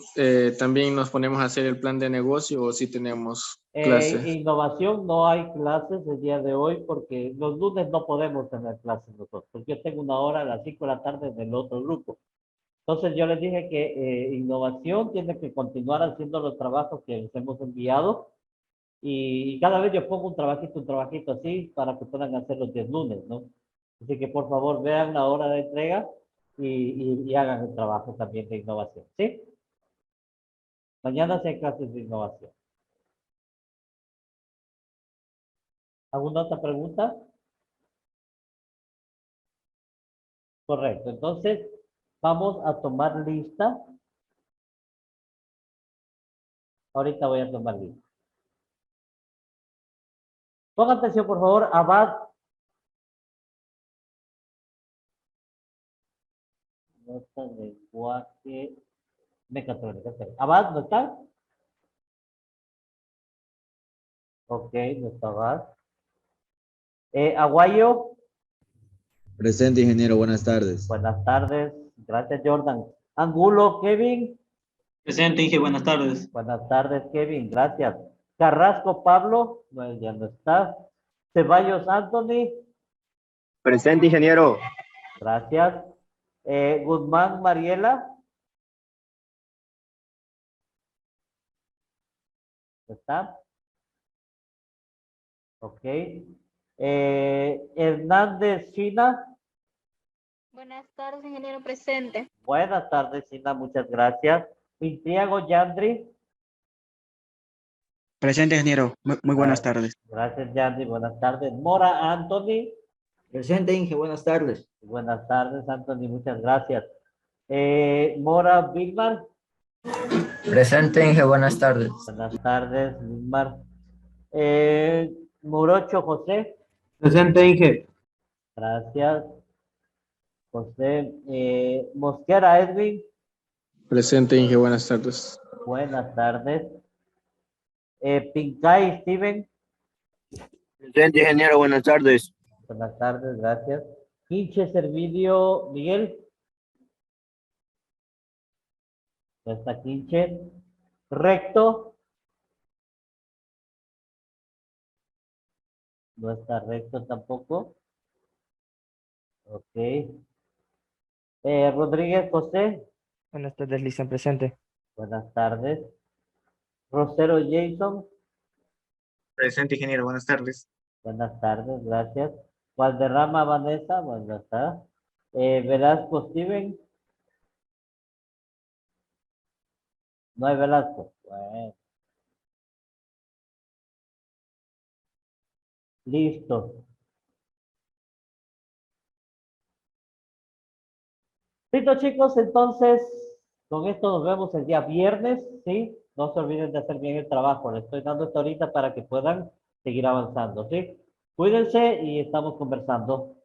también nos ponemos a hacer el plan de negocio o si tenemos clases. Innovación, no hay clases el día de hoy porque los lunes no podemos tener clases nosotros. Porque yo tengo una hora a las 5 de la tarde del otro grupo. Entonces yo les dije que innovación tiene que continuar haciendo los trabajos que les hemos enviado y cada vez yo pongo un trabajito así para que puedan hacer los 10 lunes, ¿no? Así que por favor vean la hora de entrega y hagan el trabajo también de innovación, ¿sí? Mañana sí hay clases de innovación. ¿Alguna otra pregunta? Correcto. Entonces, vamos a tomar lista. Ahorita voy a tomar lista. Pongan atención, por favor. Abad. Nota, lenguaje, mecatrónica. Ok. Abad, ¿no está? Ok, no está Abad. Aguayo, Presente, ingeniero, buenas tardes. buenas tardes. Gracias, Jordan. Angulo, Kevin. Presente, Inge, buenas tardes. Buenas tardes, Kevin. Gracias. Carrasco, Pablo. Bueno, ya no está. Ceballos, Anthony. Presente, ingeniero. Gracias. Guzmán, Mariela. ¿Está? Ok. Hernández, China. Buenas tardes, ingeniero presente. Buenas tardes, China. Muchas gracias. Pintriago, Yandri. Presente, ingeniero. Muy buenas tardes. Gracias, Yandri. Buenas tardes. Mora, Anthony. Presente, Inge, buenas tardes. Buenas tardes, Anthony. Muchas gracias. Mora, Vilmar. Presente, Inge, buenas tardes. Buenas tardes, Vilmar. Morocho, José. Presente, Inge. Gracias. José. Mosquera, Edwin. Presente, Inge, buenas tardes. Buenas tardes. Pincay, Steven. Presente, ingeniero, buenas tardes. Buenas tardes, gracias. Quinche, Servidio, Miguel. No está Quinche. Recto. No está recto tampoco. Ok. Rodríguez José. Buenas tardes, Lisa, presente. Buenas tardes. Rosero Jason. Presente, ingeniero, buenas tardes. Buenas tardes, gracias. Valderrama Vanessa, bueno, está. Velasco Steven. No hay Velasco. Bueno. Listo. Listo, chicos, entonces, con esto nos vemos el día viernes, ¿sí? No se olviden de hacer bien el trabajo. Les estoy dando esto ahorita para que puedan seguir avanzando, ¿sí? Cuídense y estamos conversando.